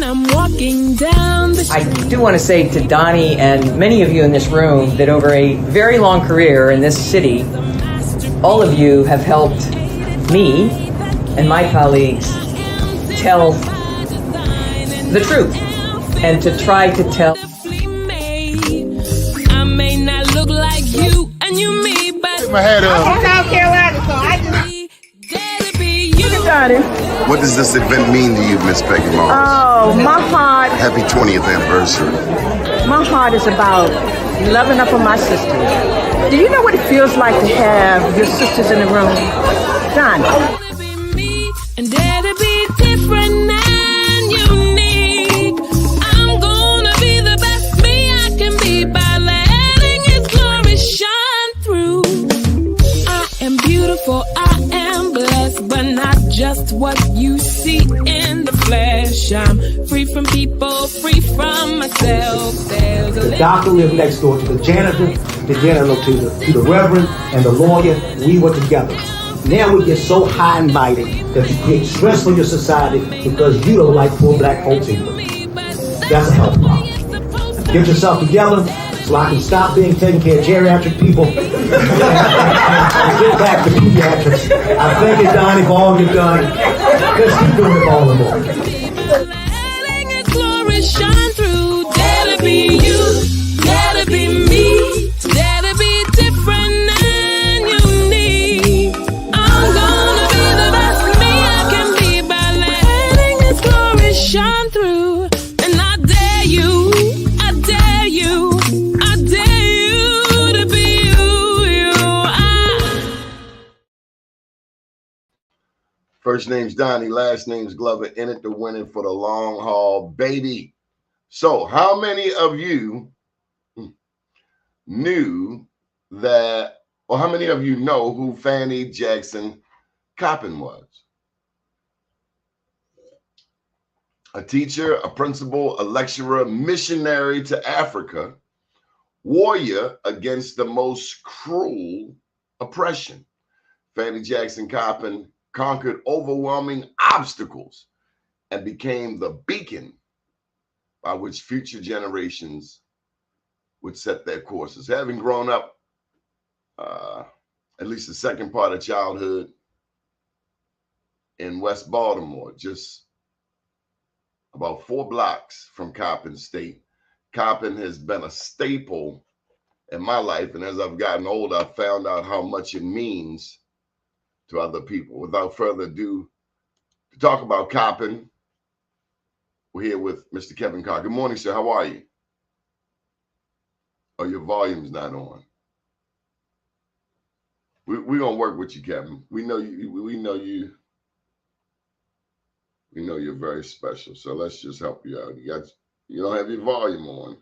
I'm walking down the I do want to say to Doni and many of you in this room that over a very long career in this city, all of you have helped me and my colleagues tell the truth and to try to tell. I may not look like you and you me, but Get my head up. I'm from South Carolina, so I just got it. What does this event mean to you, Miss Peggy Morris? Oh, my heart. Happy 20th anniversary. My heart is about loving up on my sisters. Do you know what it feels like to have your sisters in the room? John. And dare to be different and unique. I'm gonna be the best me I can be by letting His glory shine through. I am beautiful, I am blessed, but not just what you see in the flesh. I'm free from people, free from myself. The doctor lived next door to the janitor, to the reverend, and the lawyer. We were together. Now we get so high and mighty that you create stress for your society because you don't like poor black folks either. That's a health problem. Get yourself together so I can stop being taking care of geriatric people and get back to pediatrics. I thank you, Doni, for all you've done. Let's keep doing it all and more. Letting His glory shine through. Dare to be you, dare to be me, dare to be different and unique. I'm gonna be the best me I can be by letting His glory shine through. And I dare you, I dare you, I dare you to be you. First name's Doni, last name's Glover, in it to win it for the long haul, baby. So how many of you knew that, or how many of you know who Fannie Jackson Coppin was? A teacher, a principal, a lecturer, missionary to Africa, warrior against the most cruel oppression. Fannie Jackson Coppin conquered overwhelming obstacles and became the beacon by which future generations would set their courses. Having grown up at least the second part of childhood in West Baltimore, just about 4 blocks from Coppin State, Coppin has been a staple in my life. And as I've gotten older, I've found out how much it means to other people. Without further ado, to talk about Coppin, we're here with Mr. Kevin Carr. Good morning, sir. How are you? Oh, your volume's not on. We're gonna work with you, Kevin. We know you. We know you. We know you're very special. So let's just help you out. You don't have your volume on.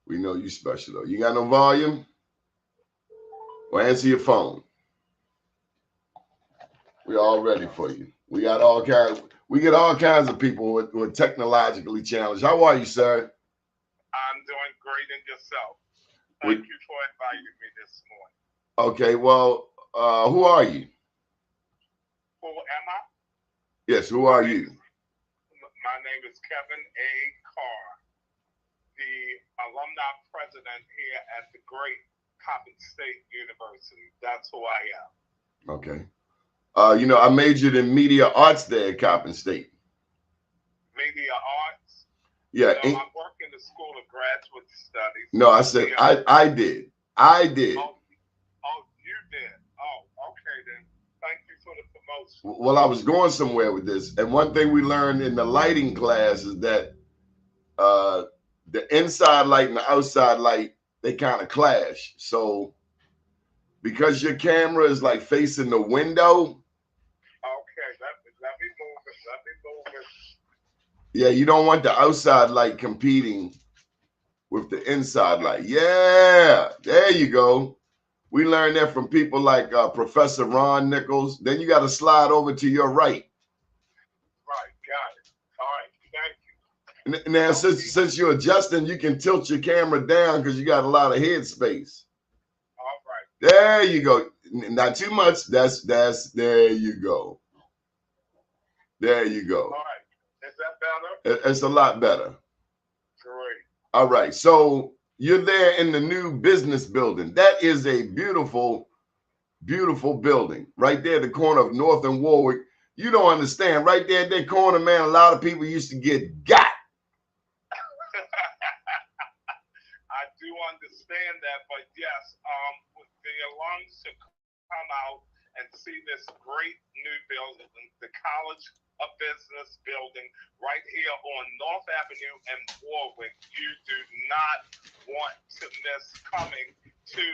We know you special though. You got no volume? Well, answer your phone. We're all ready for you. We got all kinds. We get all kinds of people who are technologically challenged. How are you, sir? I'm doing great, and yourself. Thank you for inviting me this morning. Okay, well, who are you? Who am I? Yes, who are you? My name is Kevin A. Carr, the alumni president here at the great Coppin State University. That's who I am. Okay. You know, I majored in media arts there at Coppin State. Media arts? Yeah. No, I work in the School of Graduate Studies. No, I said I did. I did. Oh, you did. Oh, okay then. Thank you for the promotion. Well, I was going somewhere with this. And one thing we learned in the lighting class is that the inside light and the outside light, they kind of clash. So because your camera is like facing the window. Okay, let me move it. Let me move it. Yeah, you don't want the outside light competing with the inside light. Yeah, there you go. We learned that from people like Professor Ron Nichols. Then you got to slide over to your right. Right, got it. All right, thank you. Now, since you're adjusting, you can tilt your camera down because you got a lot of head space. All right. There you go. Not too much. That's there you go. There you go. All right. Is that better? It's a lot better. Great. All right. So you're there in the new business building. That is a beautiful, beautiful building right there at the corner of North and Warwick. You don't understand. Right there at that corner, man, a lot of people used to get got. I do understand that, but yes, the alums should come out and see this great new building, the College of Business building right here on North Avenue and Warwick. You do not want to miss coming to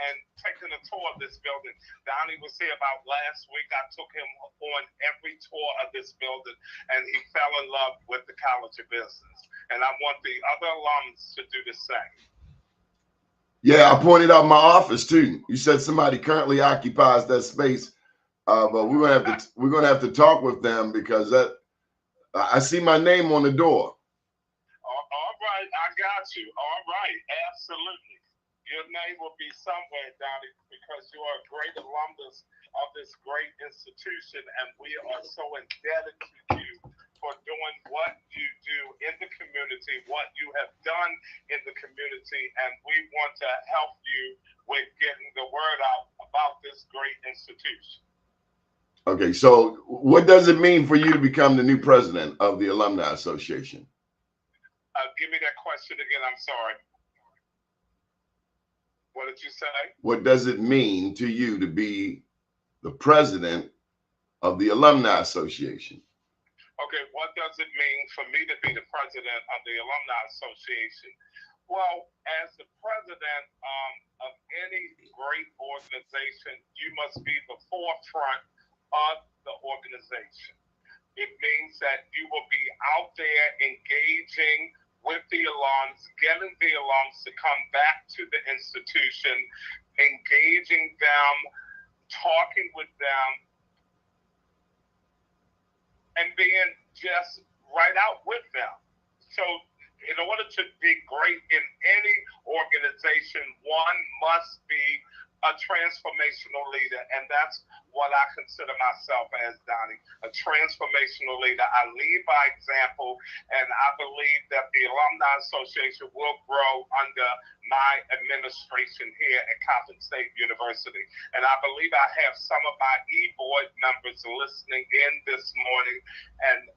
and taking a tour of this building. Doni was here about last week. I took him on every tour of this building, and he fell in love with the College of Business. And I want the other alums to do the same. Yeah, I pointed out my office too. You said somebody currently occupies that space, but we're gonna have to talk with them because I see my name on the door. All right, I got you. All right, absolutely. Your name will be somewhere, Doni, because you are a great alumnus of this great institution, and we are so indebted to you for doing what you do in the community, what you have done in the community, and we want to help you with getting the word out about this great institution. Okay, so what does it mean for you to become the new president of the Alumni Association? Give me that question again. I'm sorry. What did you say? What does it mean to you to be the president of the Alumni Association? Okay, what does it mean for me to be the president of the Alumni Association? Well, as the president of any great organization, you must be the forefront of the organization. It means that you will be out there engaging with the alums, getting the alums to come back to the institution, engaging them, talking with them, and being just right out with them. So in order to be great in any organization, one must be a transformational leader, and that's what I consider myself as, Doni, a transformational leader. I lead by example, and I believe that the Alumni Association will grow under my administration here at Coppin State University. And I believe I have some of my e-board members listening in this morning, and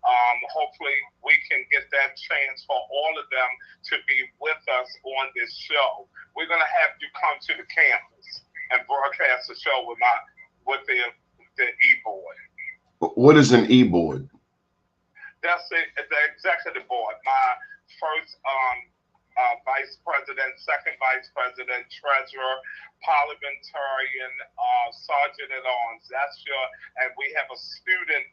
hopefully we can get that chance for all of them to be with us on this show. We're going to have you come to the campus and broadcast the show with the e-board. What is an e-board? That's the executive board. My first vice president, second vice president, treasurer, parliamentarian, sergeant at arms. That's and we have a student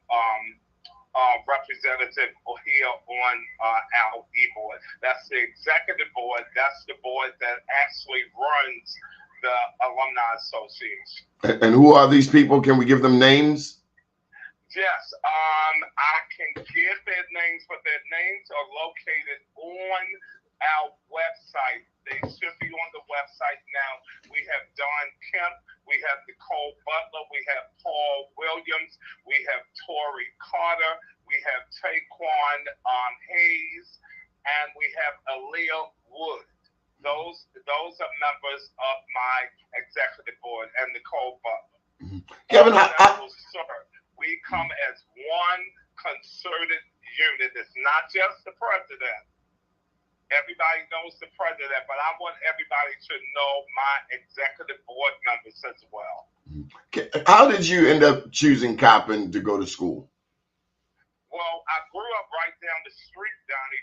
representative here on our e-board. That's the executive board. That's the board that actually runs the Alumni Association. And who are these people? Can we give them names? Yes, I can give their names, but their names are located on our website. They should be on the website now. We have Don Kemp, we have Nicole Butler, we have Paul Williams, we have Tori Carter, we have Taquan Hayes, and we have Aaliyah Wood. Those are members of my executive board, and Nicole Butler. Kevin, we come as one concerted unit. It's not just the president. Everybody knows the president, but I want everybody to know my executive board members as well. How did you end up choosing Coppin to go to school? Well, I grew up right down the street, Doni,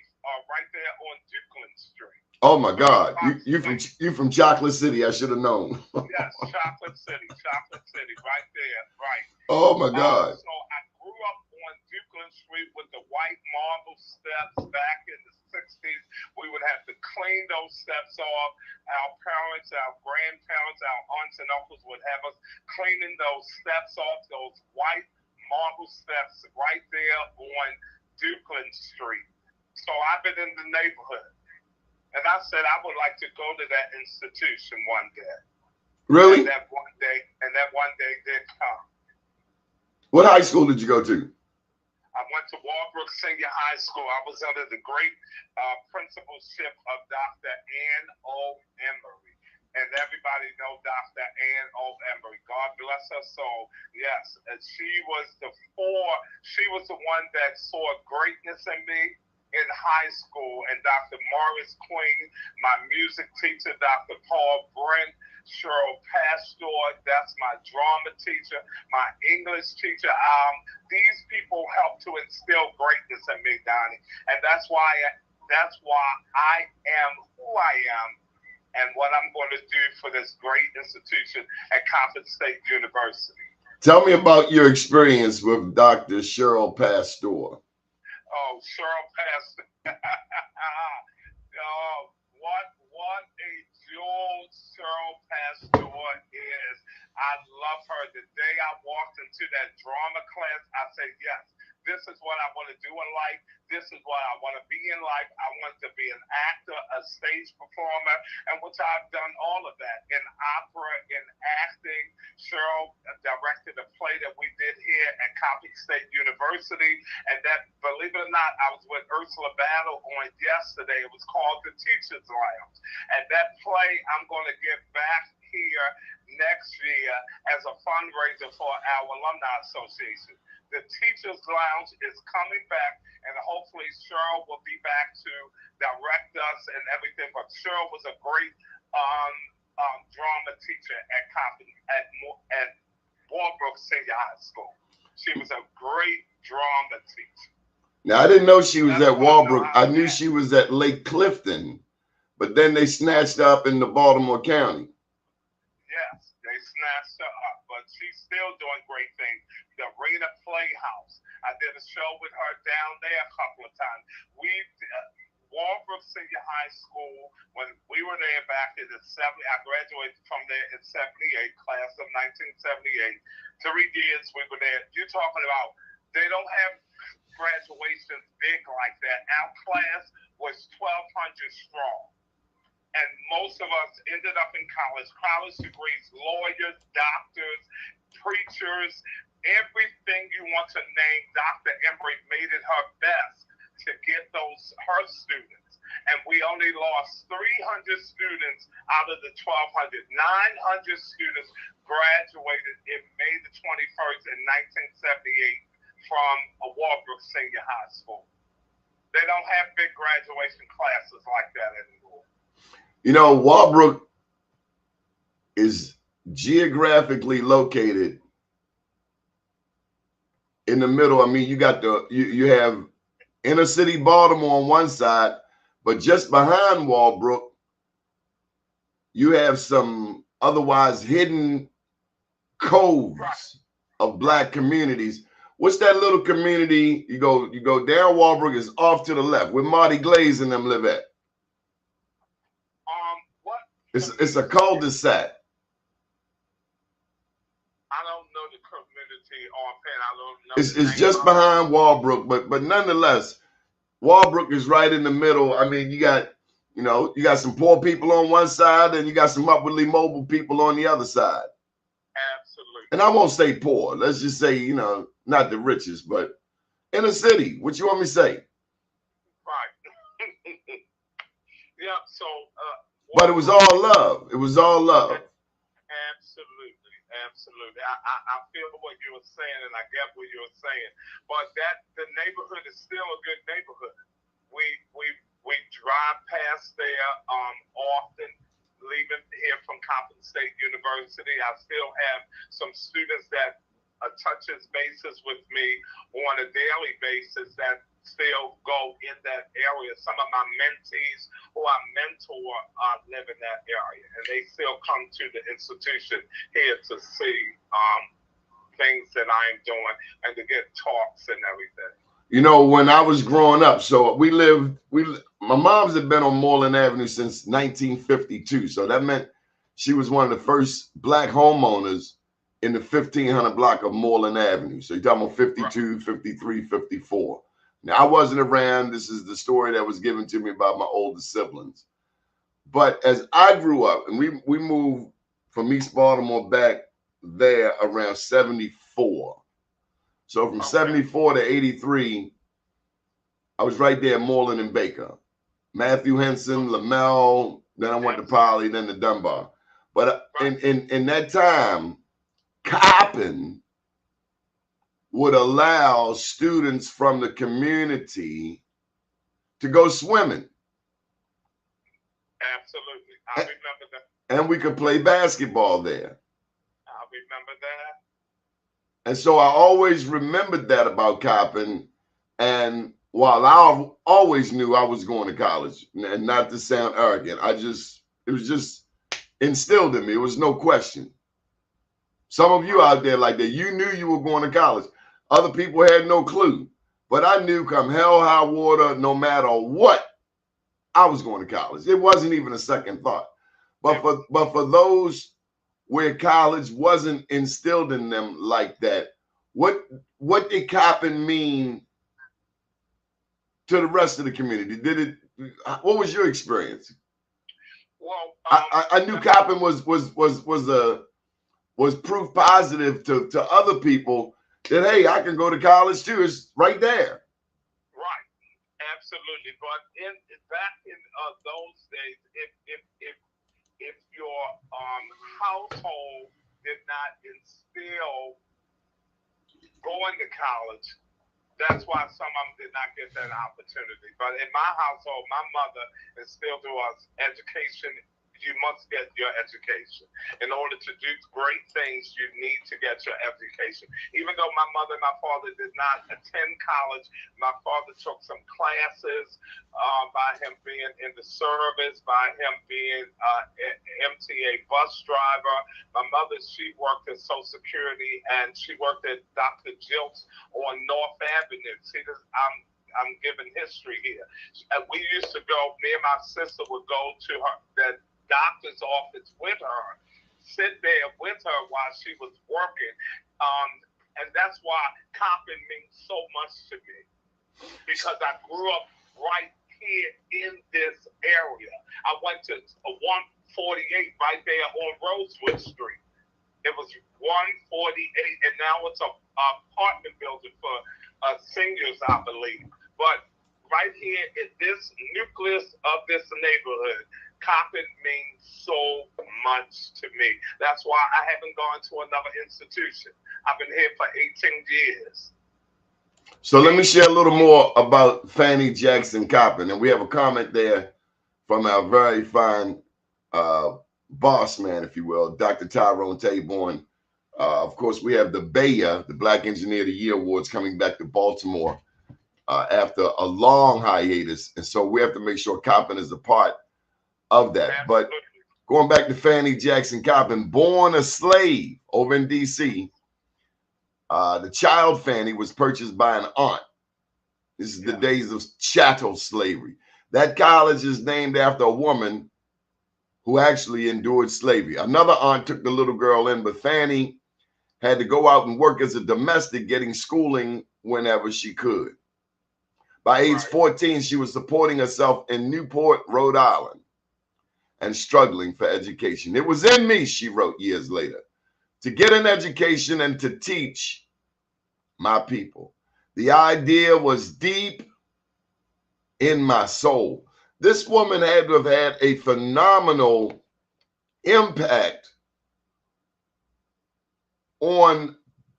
right there on Dukeland Street. Oh my God, you from Chocolate City? I should have known. Yes, Chocolate City, right there, right. Oh my God. So I grew up on Dukeland Street with the white marble steps back in the 60s. We would have to clean those steps off. Our parents, our grandparents, our aunts and uncles would have us cleaning those steps off, those white marble steps right there on Dukeland Street. So I've been in the neighborhood. And I said I would like to go to that institution one day. Really? And that one day did come. What high school did you go to? I went to Walbrook Senior High School. I was under the great principalship of Dr. Ann O. Emery. And everybody know Dr. Ann O. Emery. God bless her soul. Yes, and she was the one that saw greatness in me in high school. And Dr. Morris Queen, my music teacher, Dr. Paul Brent, Cheryl Pastor, that's my drama teacher, my English teacher. These people helped to instill greatness in me, Donnie. And that's why I am who I am and what I'm going to do for this great institution at Coppin State University. Tell me about your experience with Dr. Cheryl Pastor. Oh, Cheryl Pastor. Oh, what a jewel Cheryl Pastor is. I love her. The day I walked into that drama class, I said, yes, this is what I want to do in life. This is what I want to be in life. I want to be an actor, a stage performer, and which I've done all of that. In opera, in acting, Cheryl directed a play that we did here at Coppin State University. And that, believe it or not, I was with Ursula Battle on yesterday. It was called The Teacher's Lounge. And that play I'm going to get back here next year as a fundraiser for our Alumni Association. The Teacher's Lounge is coming back, and hopefully Cheryl will be back to direct us and everything. But Cheryl was a great drama teacher at Coppin at Walbrook Senior High School. She was a great drama teacher. Now, I didn't know she was at Walbrook. I knew she was at Lake Clifton, but then they snatched her up into Baltimore County. Yes, they snatched her up, but she's still doing great things. The Arena Playhouse. I did a show with her down there a couple of times. Walbrook Senior High School, when we were there back in the 70s, I graduated from there in 78, class of 1978. 3 years we were there. You're talking about, they don't have graduations big like that. Our class was 1,200 strong. And most of us ended up in college degrees, lawyers, doctors, preachers, everything you want to name. Dr. Emery made it her best to get her students. And we only lost 300 students out of the 1,200. 900 students graduated in May the 21st in 1978 from Walbrook Senior High School. They don't have big graduation classes like that anymore. You know, Walbrook is geographically located in the middle. I mean, you got you have inner city Baltimore on one side, but just behind Walbrook, you have some otherwise hidden coves of black communities. What's that little community? You go down Walbrook, is off to the left, where Marty Glaze and them live at. It's a cul-de-sac. I don't know the community offhand. I don't know. It's just behind Walbrook, but nonetheless, Walbrook is right in the middle. I mean, you got some poor people on one side, and you got some upwardly mobile people on the other side. Absolutely. And I won't say poor. Let's just say, not the richest, but in a city. What you want me to say? Right. Yeah. So. But it was all love. It was all love. Absolutely. I feel what you were saying, and I get what you were saying. But the neighborhood is still a good neighborhood. We drive past there often, leaving here from Coppin State University. I still have some students that touches bases with me on a daily basis that still go in that area. Some of my mentees who I mentor live in that area, and they still come to the institution here to see things that I'm doing and to get talks and everything. When I was growing up, so my mom's had been on Moreland Avenue since 1952. So that meant she was one of the first black homeowners in the 1500 block of Moreland Avenue. So you're talking about 52, 53, 54. Now, I wasn't around. This is the story that was given to me by my older siblings. But as I grew up, and we moved from East Baltimore back there around 74. So from 74 to 83, I was right there, Moreland and Baker. Matthew Henson, Lamel, then I went to Poly, then to Dunbar. But in that time, Coppin would allow students from the community to go swimming. Absolutely. I remember that. And we could play basketball there. I remember that. And so I always remembered that about Coppin. And while I always knew I was going to college, and not to sound arrogant, it was just instilled in me. It was no question. Some of you out there like that, you knew you were going to college. Other people had no clue. But I knew come hell, high water, no matter what, I was going to college. It wasn't even a second thought. But for those where college wasn't instilled in them like that, what did Coppin mean to the rest of the community? What was your experience? Well, I knew Coppin was proof positive to other people that, hey, I can go to college too. It's right there. Right, absolutely. But back in those days, if your household did not instill going to college, that's why some of them did not get that opportunity. But in my household, my mother instilled to us education. You must get your education. In order to do great things, you need to get your education. Even though my mother and my father did not attend college, my father took some classes by him being in the service, by him being an MTA bus driver. My mother, she worked at Social Security, and she worked at Dr. Jilt's on North Avenue. See, I'm giving history here. We used to go, me and my sister would go to that doctor's office with her, sit there with her while she was working. And that's why Coppin means so much to me, because I grew up right here in this area. I went to 148 right there on Rosewood Street. It was 148, and now it's a apartment building for seniors, I believe. But right here in this nucleus of this neighborhood, Coppin means so much to me. That's why I haven't gone to another institution. I've been here for 18 years. So let me share a little more about Fannie Jackson Coppin. And we have a comment there from our very fine boss man, if you will, Dr. Tyrone Taborn. Of course, we have the BEA, the Black Engineer of the Year Awards, coming back to Baltimore after a long hiatus. And so we have to make sure Coppin is a part of that. But going back to Fannie Jackson Coppin, born a slave over in D.C., the child Fannie was purchased by an aunt. This is the days of chattel slavery. That college is named after a woman who actually endured slavery. Another aunt took the little girl in, but Fannie had to go out and work as a domestic, getting schooling whenever she could. By age 14, she was supporting herself in Newport, Rhode Island, and struggling for education. It was in me, she wrote years later, to get an education and to teach my people. The idea was deep in my soul. This woman had to have had a phenomenal impact on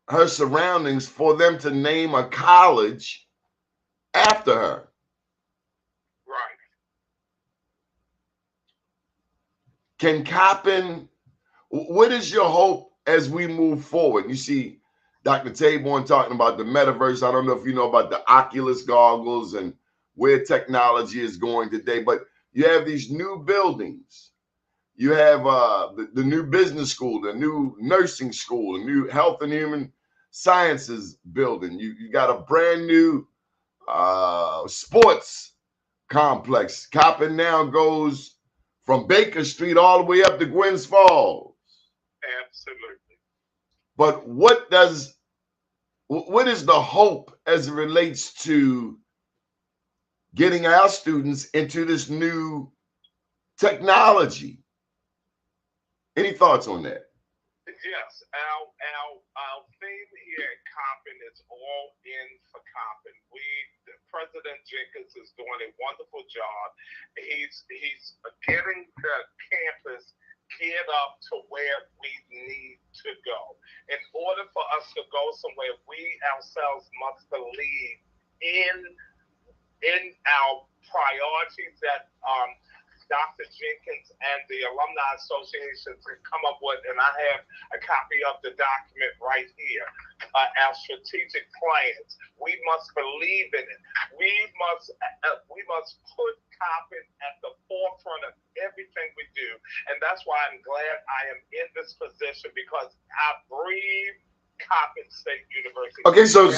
her surroundings for them to name a college after her. Can Coppin, what is your hope as we move forward? You see Dr. Taborn talking about the metaverse. I don't know if you know about the Oculus goggles and where technology is going today, but you have these new buildings. You have the new business school, the new nursing school, the new health and human sciences building. You got a brand new sports complex. Coppin now goes from Baker Street all the way up to Gwynns Falls. Absolutely. But what is the hope as it relates to getting our students into this new technology? Any thoughts on that? Yes, our theme here at Coppin is all in for Coppin. President Jenkins is doing a wonderful job. He's getting the campus geared up to where we need to go. In order for us to go somewhere, we ourselves must believe in our priorities that Dr. Jenkins and the Alumni Association can come up with, and I have a copy of the document right here, our strategic plans. We must believe in it. We must put Coppin at the forefront of everything we do, and that's why I'm glad I am in this position, because I breathe Coppin State University. Okay, so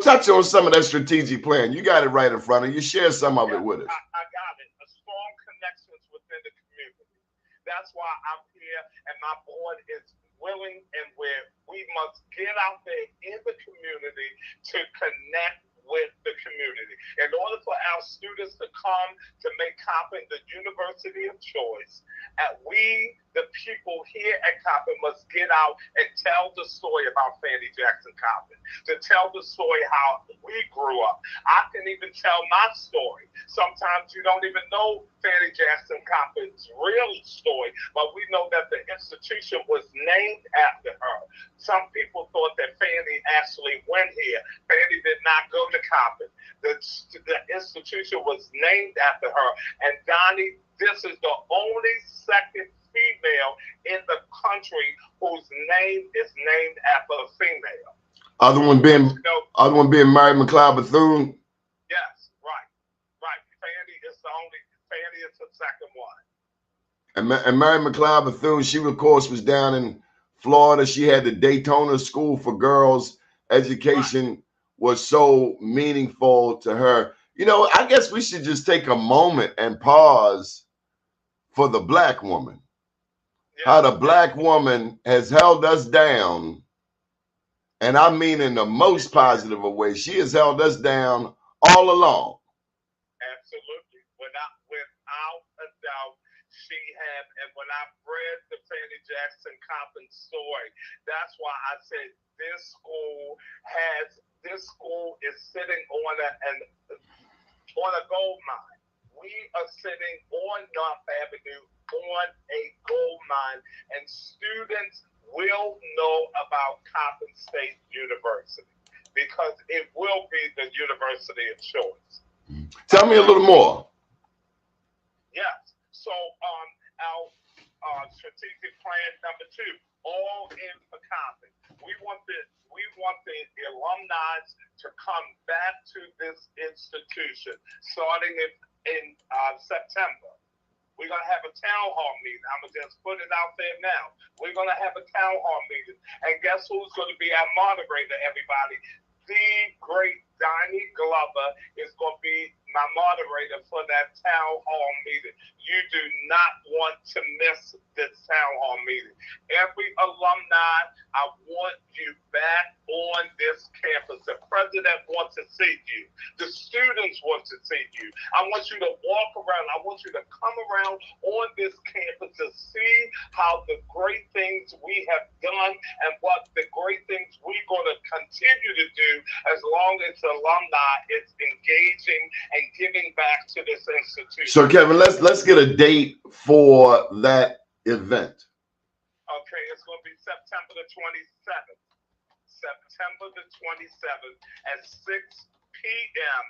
touch on some of that strategic plan. You got it right in front of you. Share some of it with us. I got it. A strong connections within the community. That's why I'm here, and my board is willing, and we must get out there in the community to connect with the community. In order for our students to come to make Coppin the university of choice, and we, the people here at Coppin, must get out and tell the story about Fanny Jackson Coppin, to tell the story how we grew up. I can even tell my story. Sometimes you don't even know Fanny Jackson Coppin's real story, but we know that the institution was named after her. Some people thought that Fanny actually went here. Fanny did not go to Coppin. The institution was named after her. And Doni, this is the only second female in the country whose name is named after a female. Other one being Mary McLeod Bethune. Yes, right. Fanny is the second one. And Mary McLeod Bethune, she of course was down in Florida. She had the Daytona School for Girls. Education was so meaningful to her. You know, I guess we should just take a moment and pause for the Black woman. Yeah. How the Black woman has held us down. And I mean in the most positive of ways. She has held us down all along. Absolutely. Without a doubt, she has. And when I read the Fanny Jackson Coppin story, that's why I said this school is sitting on a gold mine. We are sitting on North Avenue on a gold mine, and students will know about Coppin State University because it will be the university of choice. Tell me a little more. Yes. So our strategic plan number 2, all in for Coppin. We want the alumni to come back to this institution starting in September. We're going to have a town hall meeting. I'm going to just put it out there now. We're going to have a town hall meeting. And guess who's going to be our moderator, everybody? The great Doni Glover is going to be my moderator for that town hall meeting. You do not want to miss this town hall meeting. Every alumni, I want you back on this campus. The president wants to see you. The students want to see you. I want you to walk around. I want you to come around on this campus to see how the great things we have done and what the great things we're going to continue to do as long as the alumni is engaging and giving back to this institution. So Kevin, let's get a date for that event. Okay, it's going to be September the 27th. September the 27th at 6 p.m.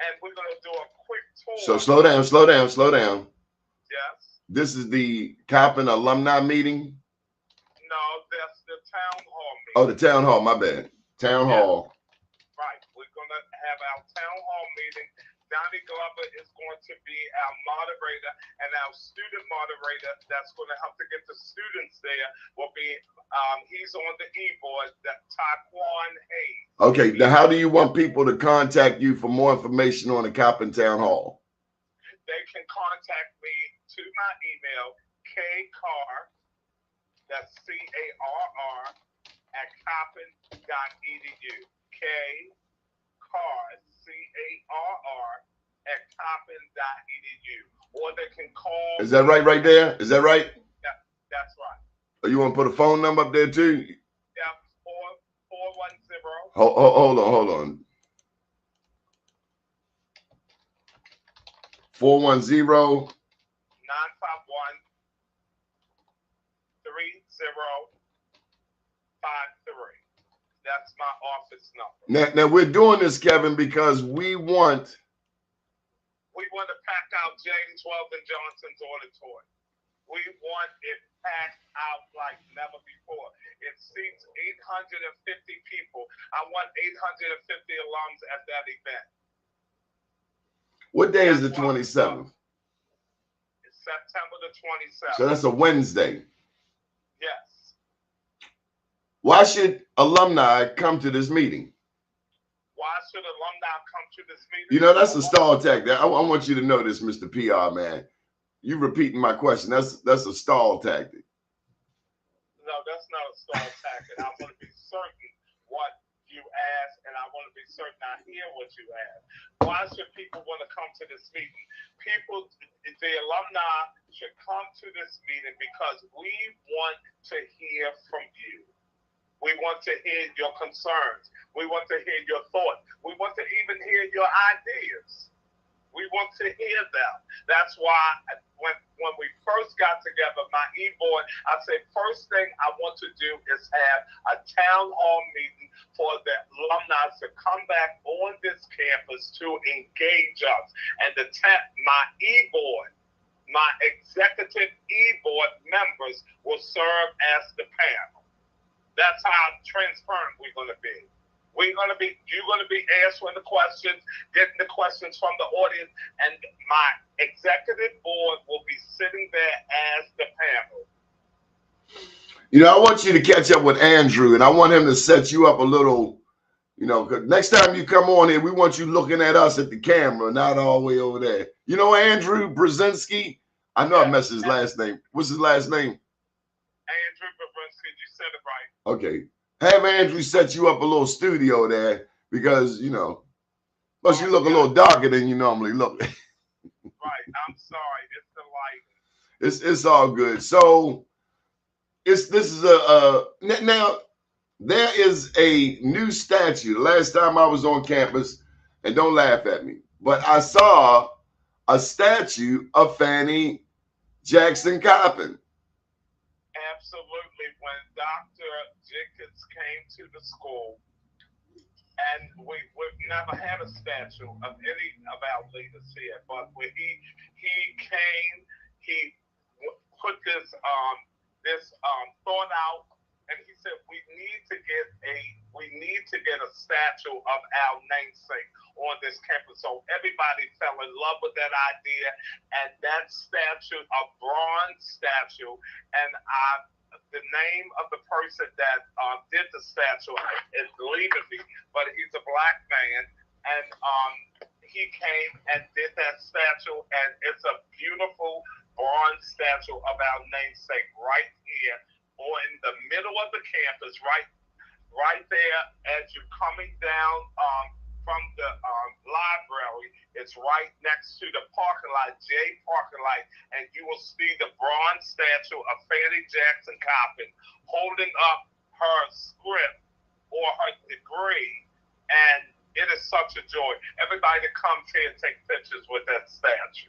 And we're going to do a quick tour. So slow down. Yes. This is the Coppin alumni meeting? No, that's the town hall meeting. Oh, the town hall, my bad. Town hall. Right. We're going to have our town hall meeting. Doni Glover is going to be our moderator, and our student moderator that's going to help to get the students there will be, he's on the e-board, that Taquan Hayes. Okay, now how do you want people to contact you for more information on the Coppin Town Hall? They can contact me to my email, Carr, that's Carr, at coppin.edu. Carr, Carr, at coppin.edu. Or they can call. Is that right there? Is that right? Yeah, that's right. Oh, you want to put a phone number up there too? Yeah, 410. Hold on. 410 951-3053. That's my office number. Now we're doing this, Kevin, because we want to pack out James Weldon Johnson's auditorium. We want it packed out like never before. It seats 850 people. I want 850 alums at that event. What day is the 27th? It's September the 27th. So that's a Wednesday. Yes. Why should alumni come to this meeting? Why should alumni come to this meeting? You know, that's a stall tactic. I want you to know this, Mr. PR man. You repeating my question. That's a stall tactic. No, that's not a stall tactic. I want to be certain what you ask, and I want to be certain I hear what you ask. Why should people want to come to this meeting? People, the alumni should come to this meeting because we want to hear from you. We want to hear your concerns. We want to hear your thoughts. We want to even hear your ideas. We want to hear them. That's why when we first got together, my e-board, I said, first thing I want to do is have a town hall meeting for the alumni to come back on this campus to engage us. And my e-board, my executive e-board members will serve as the panel. That's how transparent we're going to be. You're going to be answering the questions, getting the questions from the audience, and my executive board will be sitting there as the panel. You know, I want you to catch up with Andrew, and I want him to set you up a little, you know, 'cause next time you come on here, we want you looking at us at the camera, not all the way over there. You know, Andrew Brzezinski? I know I messed his last name. What's his last name? Andrew Brzezinski, you said it right. Okay. Have Andrew set you up a little studio there because, you know, plus you look a little darker than you normally look. Right. I'm sorry. It's the light. It's all good. So this is now there is a new statue. The last time I was on campus, and don't laugh at me, but I saw a statue of Fannie Jackson Coppin. Absolutely. When Dr. Jenkins came to the school, and we've never had a statue of any of our leaders here, but when he came, he put this thought out, and he said we need to get a statue of our namesake on this campus. So everybody fell in love with that idea, and that statue, a bronze statue, and the name of the person that did the statue is leaving me, but he's a black man, and he came and did that statue, and it's a beautiful bronze statue of our namesake right here, or in the middle of the campus, right there as you're coming down from the library. It's right next to the parking lot, J parking lot, and you will see the bronze statue of Fannie Jackson Coppin holding up her script or her degree, and it is such a joy. Everybody that comes here and take pictures with that statue.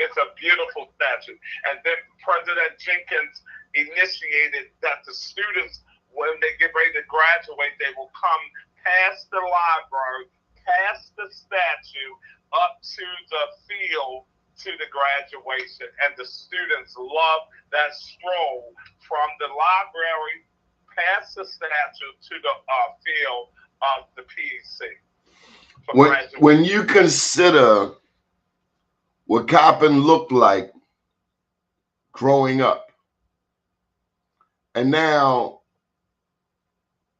It's a beautiful statue. And then President Jenkins initiated that the students, when they get ready to graduate, they will come past the library, past the statue, up to the field to the graduation. And the students love that stroll from the library past the statue to the field of the PEC. When you consider what Coppin looked like growing up, and now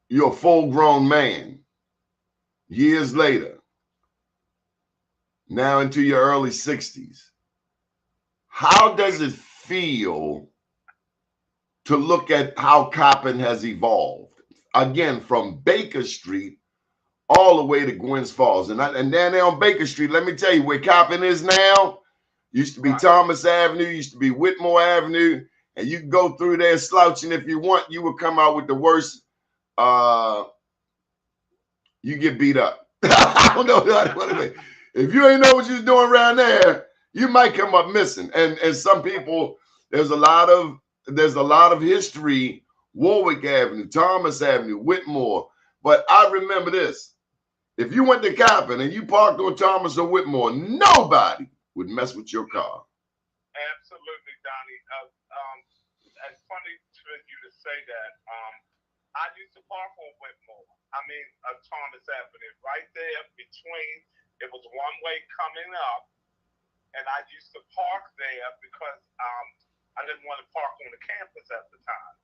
you're a full-grown man, years later, now into your early 60s, how does it feel to look at how Coppin has evolved? Again, from Baker Street all the way to Gwynns Falls. And down there on Baker Street, let me tell you, where Coppin is now, used to be Thomas Avenue, used to be Whitmore Avenue, and you can go through there slouching if you want. You would come out with the worst. You get beat up. I don't know what I mean. If you ain't know what you was doing around there, you might come up missing. And some people, there's a lot of history, Warwick Avenue, Thomas Avenue, Whitmore. But I remember this. If you went to Coppin and you parked on Thomas or Whitmore, nobody would mess with your car. Absolutely, Donnie. It's funny for you to say that. I used to park on Whitmore. Thomas Avenue, right there between. It was one way coming up, and I used to park there because I didn't want to park on the campus at the time.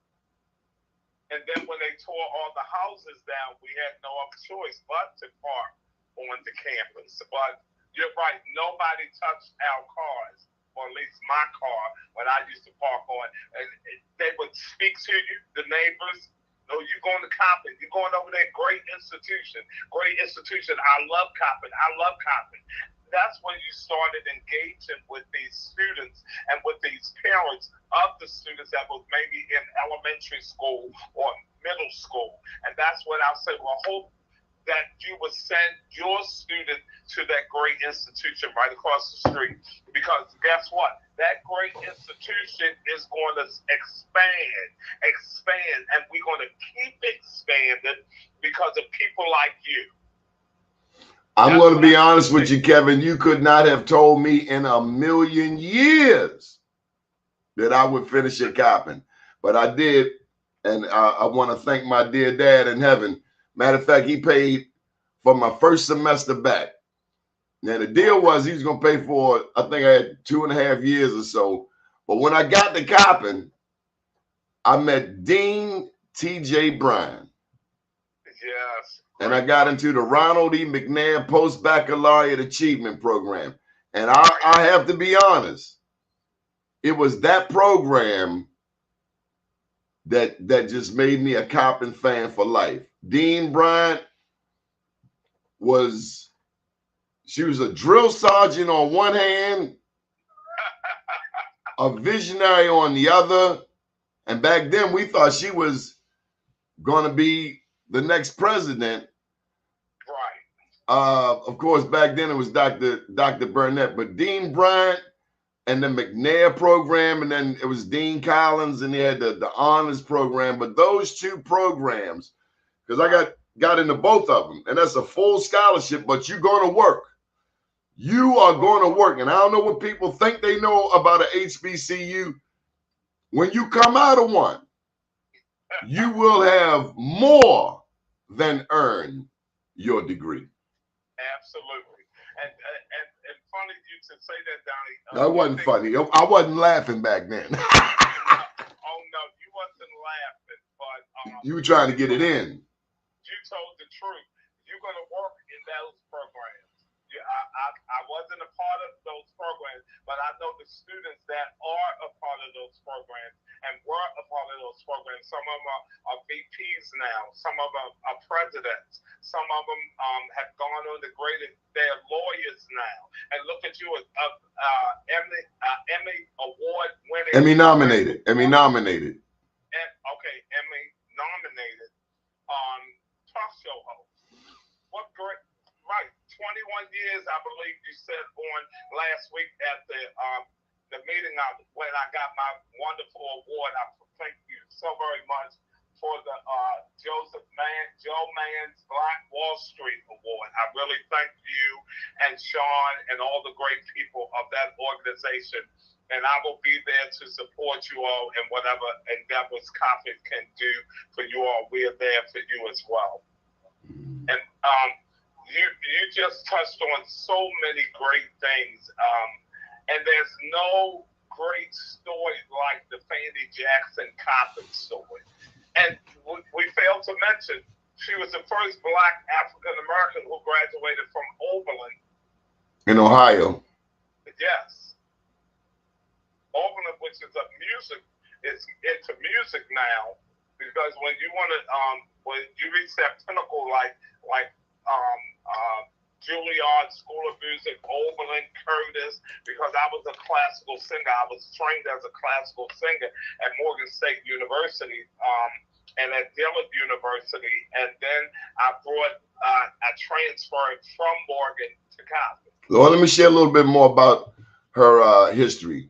And then when they tore all the houses down, we had no other choice but to park on the campus. But you're right, nobody touched our cars, or at least my car, when I used to park on. And they would speak to you, the neighbors. Oh, you're going to Coppin. You're going over there. Great institution. Great institution. I love Coppin. I love Coppin. That's when you started engaging with these students and with these parents of the students that was maybe in elementary school or middle school. And that's what I'll say. Well, hope that you would send your student to that great institution right across the street. Because guess what? That great institution is going to expand, and we're going to keep expanding because of people like you. I'm going to be honest with you, Kevin. You could not have told me in a million years that I would finish at Coppin. But I did, and I want to thank my dear dad in heaven. Matter of fact, he paid for my first semester back. Now, the deal was he was going to pay for, I think I had 2.5 years or so. But when I got to Coppin, I met Dean T.J. Bryan. Yes. And I got into the Ronald E. McNair Post-Baccalaureate Achievement Program. And I have to be honest, it was that program that just made me a Coppin fan for life. Dean Bryant she was a drill sergeant on one hand, a visionary on the other. And back then we thought she was going to be the next president. Right. Of course, back then it was Dr. Burnett, but Dean Bryant and the McNair program, and then it was Dean Collins, and they had the honors program. But those two programs, because I got into both of them, and that's a full scholarship, but you're going to work. You are going to work. And I don't know what people think they know about an HBCU. When you come out of one, you will have more than earned your degree. Absolutely. And funny you to say that, Donnie. That wasn't funny. I wasn't laughing back then. Oh, no, you wasn't laughing, but you were trying to get it in. You told the truth. You're going to work in those programs. I wasn't a part of those programs, but I know the students that are a part of those programs and were a part of those programs. Some of them are VPs now. Some of them are presidents. Some of them have gone on to they're lawyers now. And look at you, Emmy award winning. Emmy-nominated. Okay, Emmy-nominated talk show host. What great, right. 21 years, I believe you said on last week at the meeting when I got my wonderful award. I thank you so very much for the Joe Mann's Black Wall Street Award. I really thank you and Sean and all the great people of that organization. And I will be there to support you all in whatever endeavors Coppin can do for you all. We are there for you as well. And you just touched on so many great things. And there's no great story like the Fannie Jackson Coppin story. And we failed to mention, she was the first Black African-American who graduated from Oberlin. In Ohio. Yes. Oberlin, which is is into music now, because when you want to, when you reach that pinnacle, like Juilliard School of Music, Oberlin, Curtis, because I was a classical singer. I was trained as a classical singer at Morgan State University and at Dillard University. And then I transferred from Morgan to Coppin. Well, let me share a little bit more about her history.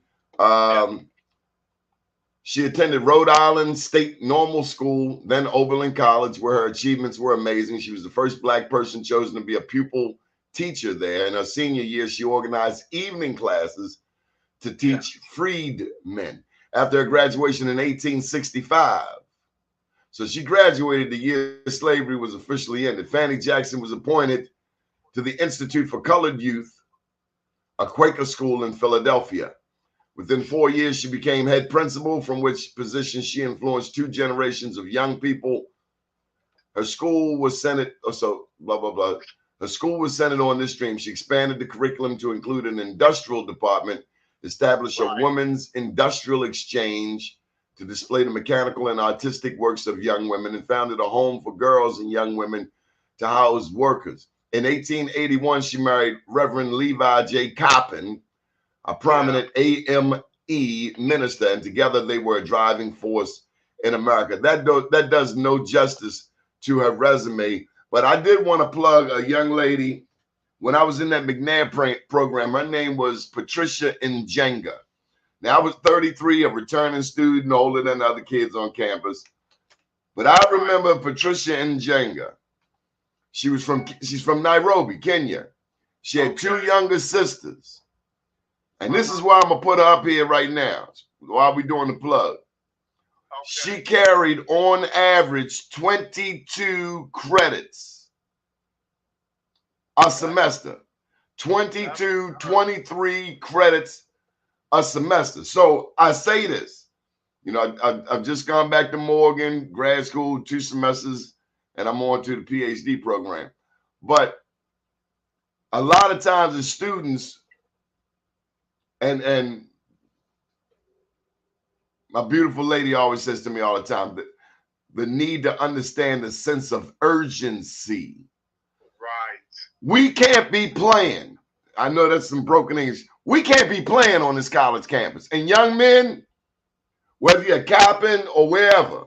She attended Rhode Island State Normal School, then Oberlin College, where her achievements were amazing. She was the first Black person chosen to be a pupil teacher there. In her senior year, she organized evening classes to teach freedmen. After her graduation in 1865, so she graduated the year slavery was officially ended. Fannie Jackson was appointed to the Institute for Colored Youth, a Quaker school in Philadelphia. Within 4 years, she became head principal, from which position she influenced 2 generations of young people. Her school was centered, Her school was centered on this dream. She expanded the curriculum to include an industrial department, established a women's industrial exchange to display the mechanical and artistic works of young women, and founded a home for girls and young women to house workers. In 1881, she married Reverend Levi J. Coppin, a prominent AME minister, and together they were a driving force in America. That does no justice to her resume, but I did want to plug a young lady. When I was in that McNair program, her name was Patricia Njenga. Now, I was 33, a returning student, older than other kids on campus, but I remember Patricia Njenga. She's from Nairobi, Kenya. She had 2 younger sisters. And this is why I'm going to put her up here right now while we're doing the plug. She carried, on average, 22 credits a semester. 22, 23 credits a semester. So I say this. You know, I've just gone back to Morgan, grad school, 2 semesters, and I'm on to the PhD program. But a lot of times as students, and my beautiful lady always says to me all the time that the need to understand the sense of urgency. Right. We can't be playing. I know that's some broken English. We can't be playing on this college campus. And young men, whether you're Coppin or wherever,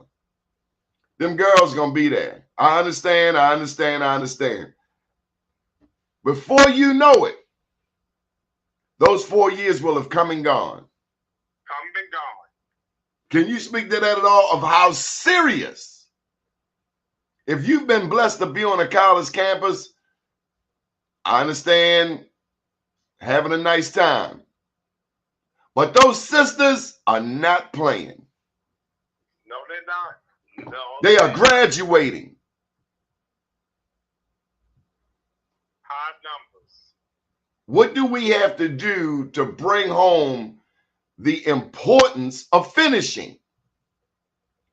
them girls gonna be there. I understand. Before you know it, those 4 years will have come and gone. Can you speak to that at all, of how serious? If you've been blessed to be on a college campus, I understand having a nice time. But those sisters are not playing. No, they're not. No, they are graduating. High numbers. What do we have to do to bring home the importance of finishing?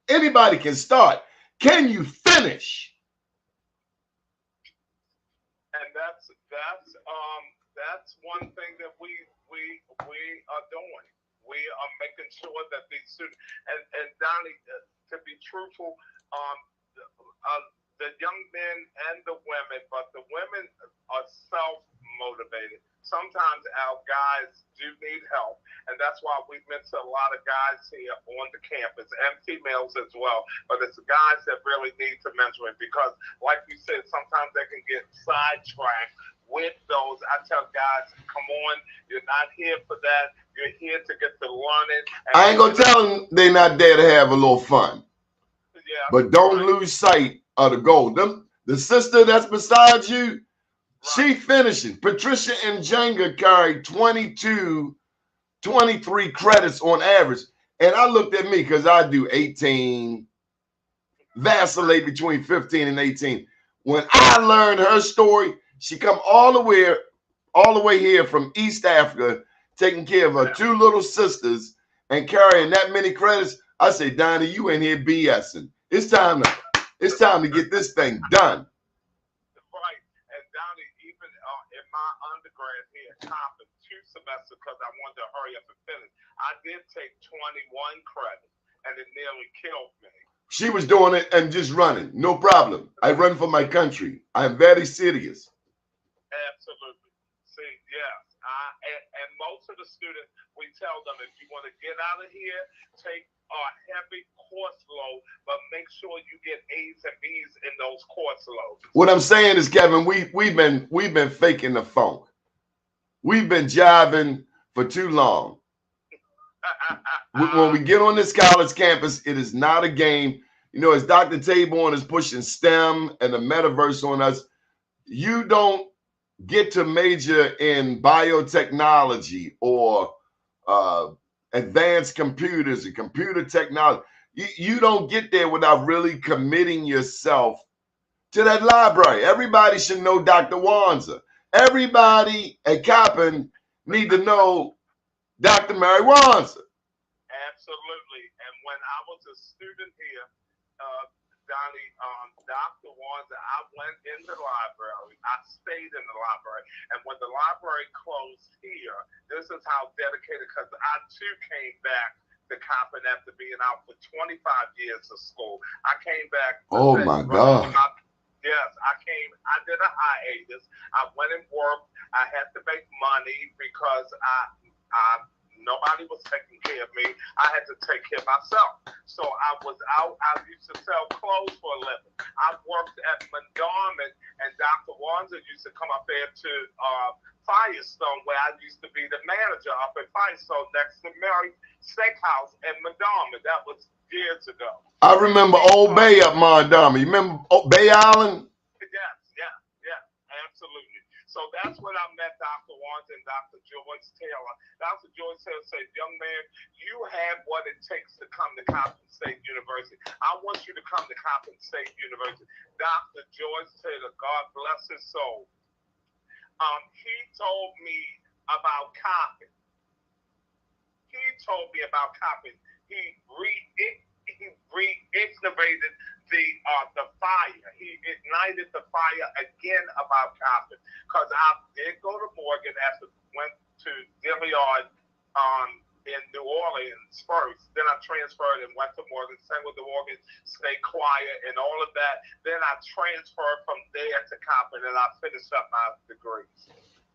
Anybody can start. Can you finish? And that's one thing that we are doing. We are making sure that these students, and Doni, to be truthful, the young men and the women, but the women are self-motivated. Sometimes our guys do need help, and that's why we mentor a lot of guys here on the campus, and females as well. But it's the guys that really need to mentor it, because, like you said, sometimes they can get sidetracked with those. I tell guys, come on, you're not here for that. You're here to get to learning. I ain't gonna tell them they're not there to have a little fun. Yeah, but don't lose sight of the goal. The sister that's beside you, she finishing. Patricia Njenga carried 22, 23 credits on average. And I looked at me because I do 18, vacillate between 15 and 18. When I learned her story, she come all the way here from East Africa, taking care of her 2 little sisters and carrying that many credits. I say, Doni, you in here BSing. It's time to get this thing done. Right. And Doni, even in my undergrad here at Coppin, 2 semesters, because I wanted to hurry up and finish, I did take 21 credits, and it nearly killed me. She was doing it and just running. No problem. I run for my country. I'm very serious. Absolutely. See, yes. And most of the students, we tell them, if you want to get out of here, take a heavy course load, but make sure you get A's and B's in those course loads. What I'm saying is, Kevin, we've been faking the funk. We've been jiving for too long. When we get on this college campus, it is not a game. You know, as Dr. Taborn is pushing STEM and the metaverse on us, you don't get to major in biotechnology or advanced computers and computer technology. You don't get there without really committing yourself to that library. Everybody should know Dr. Wanza. Everybody at Coppin need to know Dr. Mary Wanza. Absolutely. And when I was a student here, Donnie, Dr. Wanza, I went in the library. I stayed in the library. And when the library closed here, this is how dedicated, because I too came back to Coppin after being out for 25 years of school. I came back. Oh my God. Yes, I did a hiatus. I went and worked. I had to make money because nobody was taking care of me. I had to take care of myself. So I was out. I used to sell clothes for a living. I worked at Mondawmin, and Dr. Wanza used to come up there to Firestone, where I used to be the manager up at Firestone next to Mary Steakhouse in Mondawmin. That was years ago. I remember Old Bay up Mondawmin. You remember Bay Island? Yes, absolutely. So that's when I met Dr. Wanza and Dr. Joyce Taylor. Dr. Joyce Taylor said, young man, you have what it takes to come to Coppin State University. I want you to come to Coppin State University. Dr. Joyce Taylor, God bless his soul. He told me about Coppin. He reignited the fire. He ignited the fire again about Coppin, because I did go to Morgan after went to Dillard in New Orleans first. Then I transferred and went to Morgan, sang with the Morgan State Choir and all of that. Then I transferred from there to Coppin, and I finished up my degrees.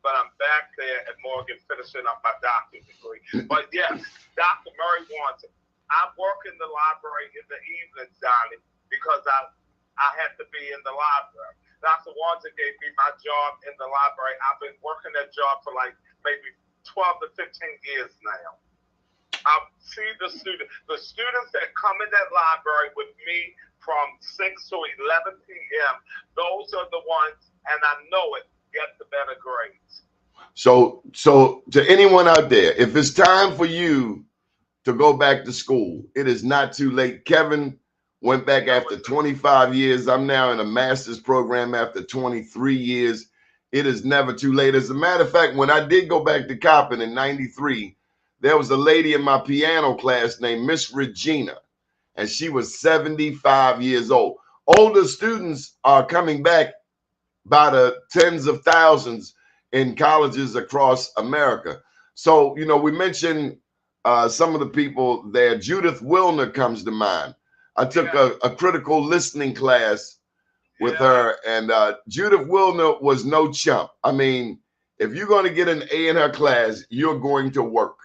But I'm back there at Morgan finishing up my doctorate degree. But yes, Dr. Mary Wanza. I work in the library in the evenings, Donnie, because I have to be in the library. Dr. Wanza gave me my job in the library. I've been working that job for like maybe 12 to 15 years now. I see the students that come in that library with me from 6 to 11 p.m., those are the ones, and I know it, get the better grades. So to anyone out there, if it's time for you to go back to school, it is not too late. Kevin went back after 25 years. I'm now in a master's program after 23 years. It is never too late. As a matter of fact, when I did go back to Coppin in 93, there was a lady in my piano class named Miss Regina, and she was 75 years old. Older students are coming back by the tens of thousands in colleges across America. So, you know, we mentioned some of the people there. Judith Wilner comes to mind. I took a critical listening class with her, and Judith Wilner was no chump. I mean, if you're going to get an A in her class, you're going to work.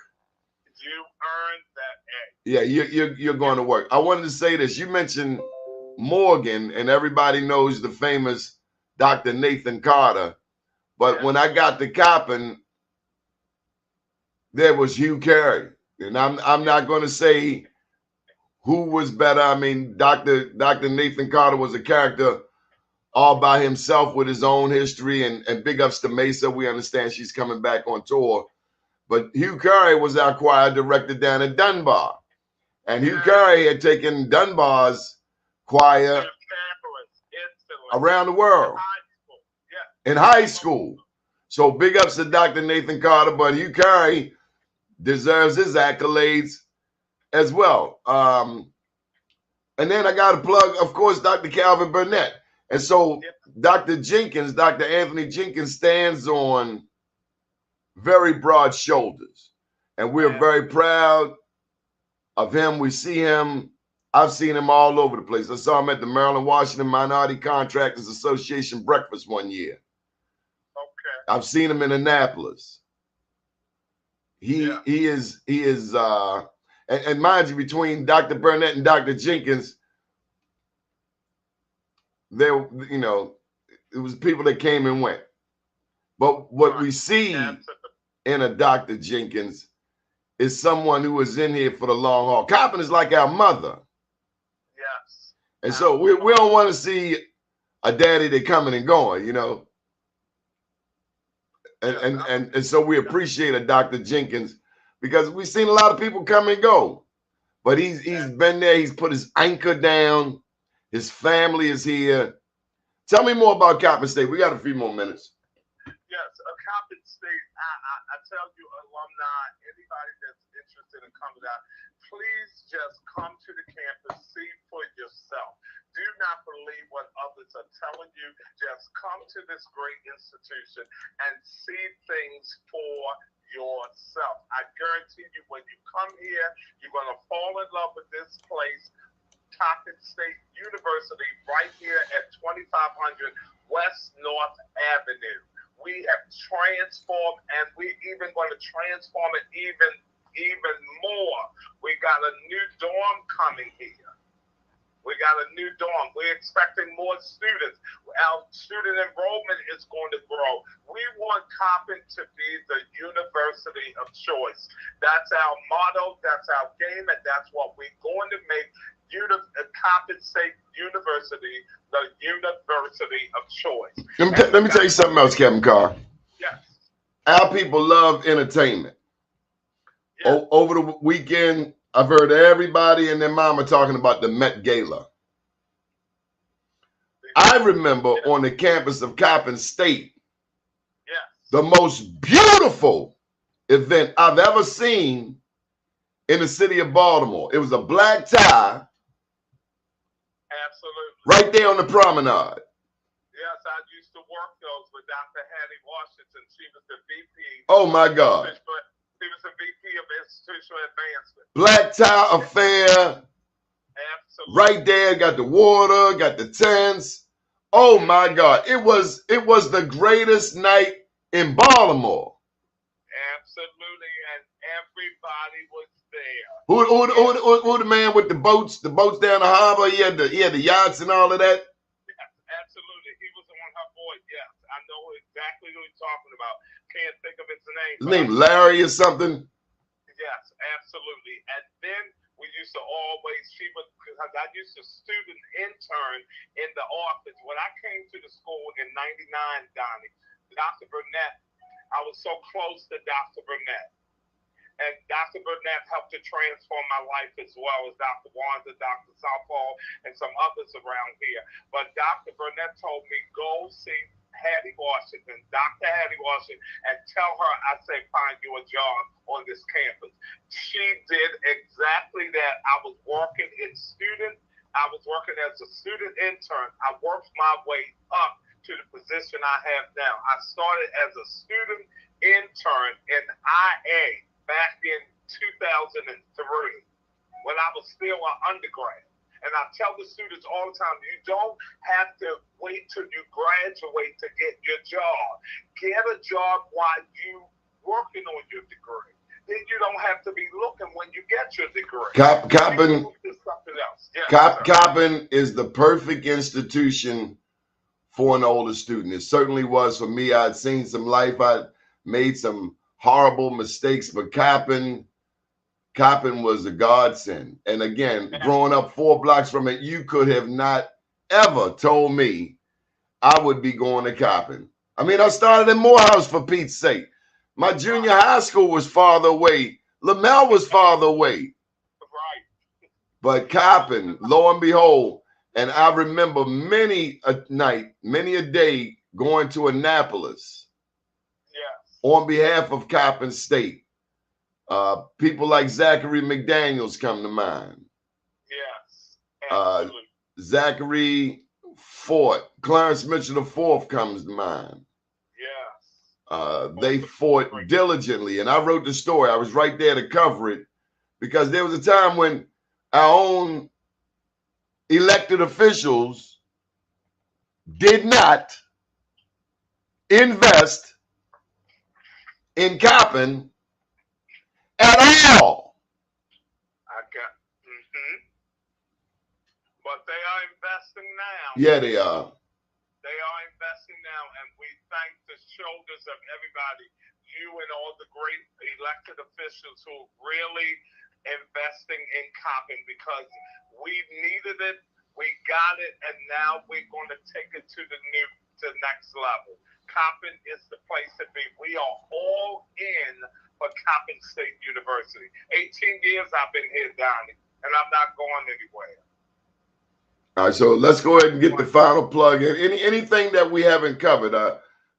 You earned that A. Yeah, you're going to work. I wanted to say this. You mentioned Morgan, and everybody knows the famous Dr. Nathan Carter. But when I got to Coppin, there was Hugh Carey. And I'm not going to say who was better. I mean, Dr. Nathan Carter was a character all by himself with his own history, and big ups to Mesa. We understand she's coming back on tour. But Hugh Carey was our choir director down at Dunbar. And Hugh Carey had taken Dunbar's choir around the world in high school. So big ups to Dr. Nathan Carter, but Hugh Carey deserves his accolades as well. And then I got to plug, of course, Dr. Calvin Burnett. And so Dr. Anthony Jenkins stands on very broad shoulders. And we're very proud of him. We see him. I've seen him all over the place. I saw him at the Maryland Washington Minority Contractors Association breakfast one year. Okay. I've seen him in Annapolis. He is and mind you, between Dr. Burnett and Dr. Jenkins, there, you know, it was people that came and went. But what we see in a Dr. Jenkins is someone who was in here for the long haul. Coppin is like our mother. Yes. And so we don't want to see a daddy that coming and going, you know. And so we appreciate a Dr. Jenkins because we've seen a lot of people come and go. But he's been there, he's put his anchor down, his family is here. Tell me more about Coppin State. We got a few more minutes. Yes, Coppin State, I tell you, alumni, anybody that's interested in coming out, please just come to the campus, see for yourself. Do not believe what others are telling you. Just come to this great institution and see things for yourself. I guarantee you, when you come here, you're going to fall in love with this place, Coppin State University, right here at 2500 West North Avenue. We have transformed, and we're even going to transform it even more. We got a new dorm coming here. We got a new dorm. We're expecting more students. Our student enrollment is going to grow. We want Coppin to be the university of choice. That's our motto, that's our game, and that's what we're going to make Coppin State University the university of choice. Let me tell you something else, Kevin Carr. Yes. Our people love entertainment. Yes. Over the weekend, I've heard everybody and their mama talking about the Met Gala. I remember on the campus of Coppin State, the most beautiful event I've ever seen in the city of Baltimore. It was a black tie. Absolutely. Right there on the promenade. Yes, I used to work those with Dr. Hattie Washington. She was the VP. Oh, my God. She was the VP of Institutional Advancement. Black tie affair. Absolutely. Right there, got the water, got the tents. Oh, my God. It was the greatest night in Baltimore. Absolutely, and everybody was there. Who the man with the boats down the harbor? He had the yachts and all of that. Yes, absolutely. He was on her board. Yes, I know exactly who he's talking about. Can't think of his name. His name Larry or something. Yes, absolutely. And then we used to always, because I used to student intern in the office. When I came to the school in '99, Doni, Dr. Burnett, I was so close to Dr. Burnett. And Dr. Burnett helped to transform my life as well as Dr. Wanda, Dr. Southall, and some others around here. But Dr. Burnett told me, go see Hattie Washington, Dr. Hattie Washington, and tell her I say find you a job on this campus. She did exactly that. I was working as a student intern. I worked my way up to the position I have now. I started as a student intern in IA back in 2003 when I was still an undergrad. And I tell the students all the time, you don't have to wait till you graduate to get your job. Get a job while you working on your degree. Then you don't have to be looking when you get your degree. Coppin is the perfect institution for an older student. It certainly was for me. I'd seen some life. I'd made some horrible mistakes, but Coppin was a godsend. And again, growing up 4 blocks from it, you could have not ever told me I would be going to Coppin. I mean, I started in Morehouse for Pete's sake. My junior high school was farther away. Lamel was farther away. Right. But Coppin, lo and behold, and I remember many a night, many a day going to Annapolis on behalf of Coppin State. People like Zachary McDaniels come to mind. Yes, absolutely. Zachary Fort, Clarence Mitchell IV comes to mind. Yes. They fought diligently, and I wrote the story. I was right there to cover it because there was a time when our own elected officials did not invest in Coppin at all. But they are investing now. Yeah, they are. They are investing now, and we thank the shoulders of everybody. you and all the great elected officials who are really investing in Coppin, because we needed it, we got it, and now we're going to take it to the next level. Coppin is the place to be. We are all in for Coppin State University. 18 years I've been here, Donnie, and I'm not going anywhere. All right, so let's go ahead and get the final plug in. Anything that we haven't covered.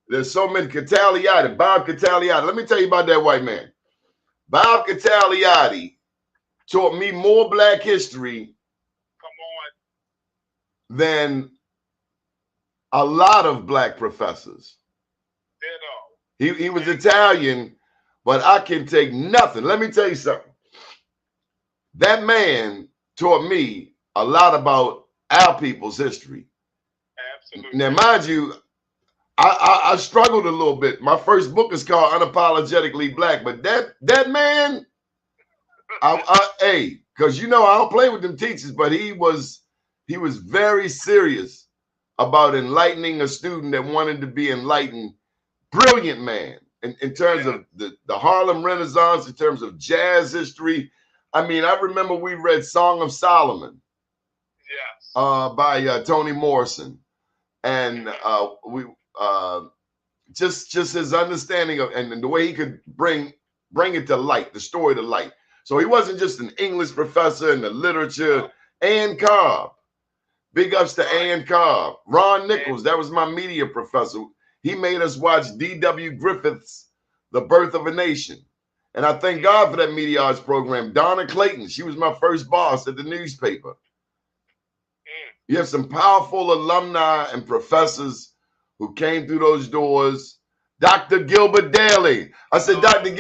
There's so many. Bob Cataliotti. Let me tell you about that white man. Bob Cataliotti taught me more Black history than a lot of Black professors. He was Italian, but I can take nothing. Let me tell you something. That man taught me a lot about our people's history. Absolutely. Now, mind you, I struggled a little bit. My first book is called Unapologetically Black, but that man, because you know I don't play with them teachers, but he was very serious about enlightening a student that wanted to be enlightened. Brilliant man in terms of the Harlem Renaissance, in terms of jazz history. I mean, I remember we read Song of Solomon, yes, by Toni Morrison, and we just his understanding of and the way he could bring it to light, the story to light. So he wasn't just an English professor in the literature. Ann Carr, big ups to Ann Carr. Ron Nichols, that was my media professor. He made us watch D.W. Griffith's The Birth of a Nation. And I thank God for that media arts program. Donna Clayton, she was my first boss at the newspaper. You have some powerful alumni and professors who came through those doors. Dr. Gilbert Daly. I said, Dr.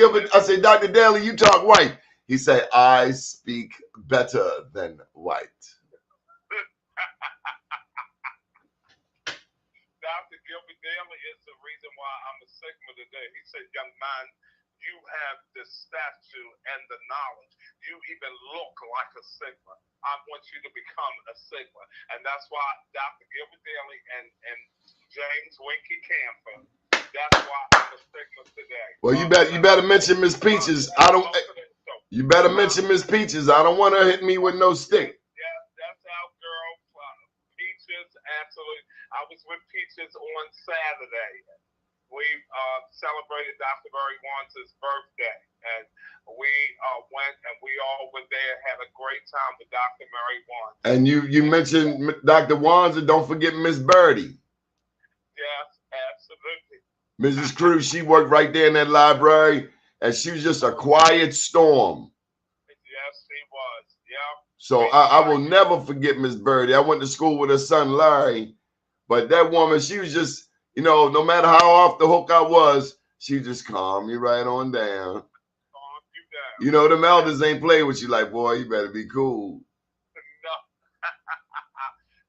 Daly, you talk white. He said, I speak better than white. Dr. Gilbert Daly is the reason why I'm a Sigma today. He said, young man, you have the stature and the knowledge. You even look like a Sigma. I want you to become a Sigma. And that's why Dr. Gilbert Daly and James Winky Camper, that's why I'm a Sigma today. Well, you better mention Miss Peaches. You better mention Miss Peaches. I don't want her hit me with no stick. Yeah, that's our girl, Peaches. Absolutely. I was with Peaches on Saturday. We celebrated Dr. Barry Wands' birthday, and we went and we all were there, had a great time with Dr. Mary Wands. And you mentioned Dr. Wands, and don't forget Miss Birdie. Yes, absolutely. Mrs. Cruz, she worked right there in that library, and she was just a quiet storm. Yes, she was. Yeah. So I will never forget Miss Birdie. I went to school with her son Larry, but that woman, she was just, you know, no matter how off the hook I was, she just calmed me right on down. Calm you down. You know, them elders ain't play with you like, boy, you better be cool. No.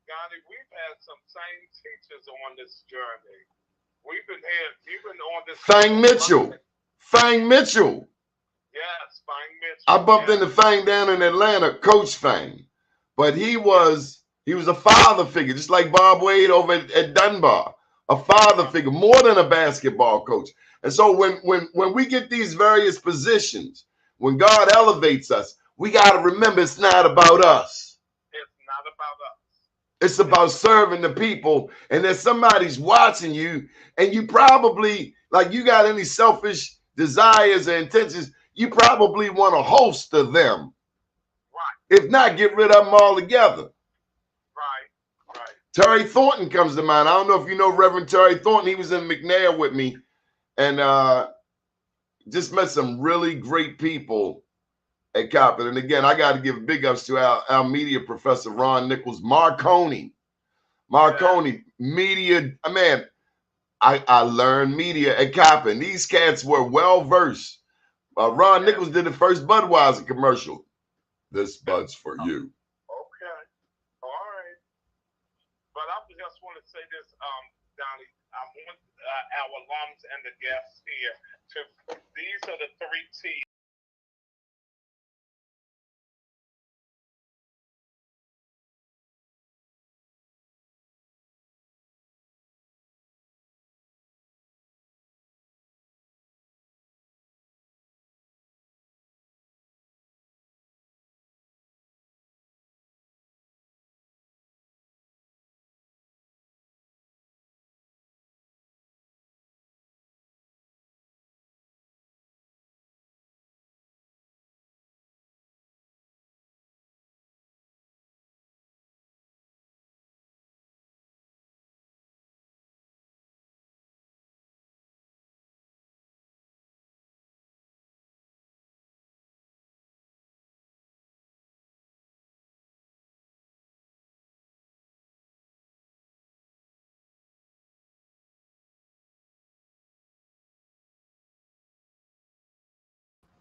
Donnie, we've had some same teachers on this journey. We've been on this. Fang Mitchell. Fang Mitchell. Yes, Fang Mitchell. I bumped into Fang down in Atlanta, Coach Fang. But he was a father figure, just like Bob Wade over at Dunbar. A father figure, more than a basketball coach. And so when we get these various positions, when God elevates us, we got to remember it's not about us. It's not about us. It's about serving the people. And then somebody's watching you, and you probably, like, you got any selfish desires or intentions, you probably want to host to them. Right. If not, get rid of them altogether. Right. Terry Thornton comes to mind. I don't know if you know Reverend Terry Thornton. He was in McNair with me, and just met some really great people at Coppin. And again, I got to give big ups to our media professor, Ron Nichols. Marconi, media. Man, I learned media at Coppin. These cats were well versed. Ron Nichols did the first Budweiser commercial. This Bud's for you. Okay. All right. But I just want to say this, Donnie. I want our alums and the guests here these are the 3 T's.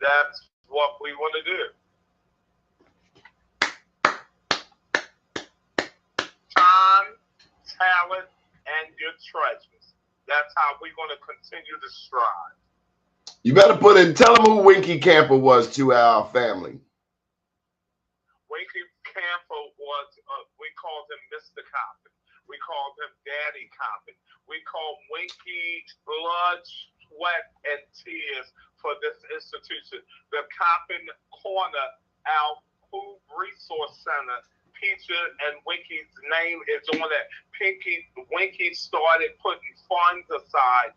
that's what we want to do. Time, talent, and your treasures. That's how we're going to continue to strive. You better tell them who Winky Camper was to our family. Winky Camper was, we called him Mr. Coppin. We called him Daddy Coppin. We called Winky blood, sweat, and tears for this institution. The Coppin Corner, our food resource center, Peacher and Winky's name is on it. Winky started putting funds aside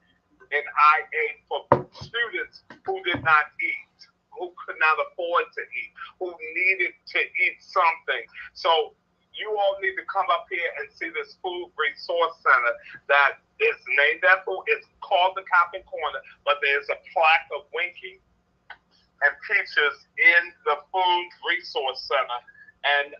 in IA for students who did not eat, who could not afford to eat, who needed to eat something. So you all need to come up here and see this food resource center that is named after. It's called the Coppin Corner, but there's a plaque of Winky and Peaches in the food resource center. And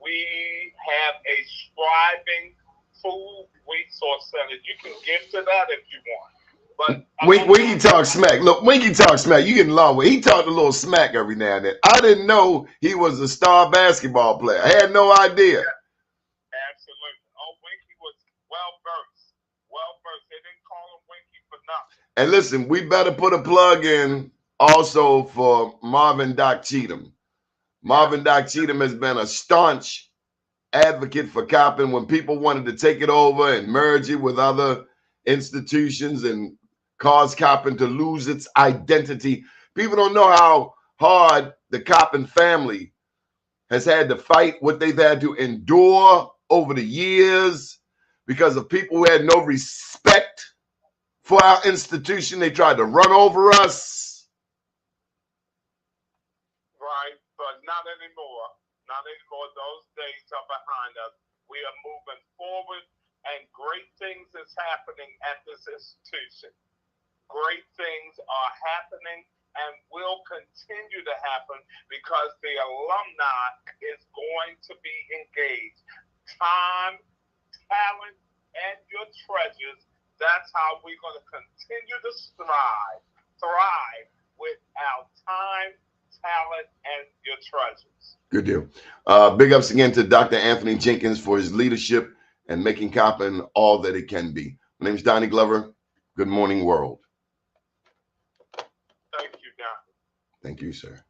we have a striving food resource center. You can give to that if you want. But Winky talk smack. Look, Winky talk smack. You getting along with. He talked a little smack every now and then. I didn't know he was a star basketball player. I had no idea. Yeah, absolutely. Oh, Winky was well versed. Well versed. They didn't call him Winky for nothing. And listen, we better put a plug in also for Marvin Doc Cheatham. Marvin Doc Cheatham has been a staunch advocate for Coppin when people wanted to take it over and merge it with other institutions and cause Coppin to lose its identity. People don't know how hard the Coppin family has had to fight, what they've had to endure over the years because of people who had no respect for our institution. They tried to run over us. Right, but not anymore. Not anymore. Those days are behind us. We are moving forward, and great things is happening at this institution. Great things are happening and will continue to happen because the alumni is going to be engaged. Time, talent, and your treasures. That's how we're going to continue to thrive with our time, talent, and your treasures. Good deal. Big ups again to Dr. Anthony Jenkins for his leadership and making Coppin all that it can be. My name is Donnie Glover. Good morning, world. Thank you, Don. Thank you, sir.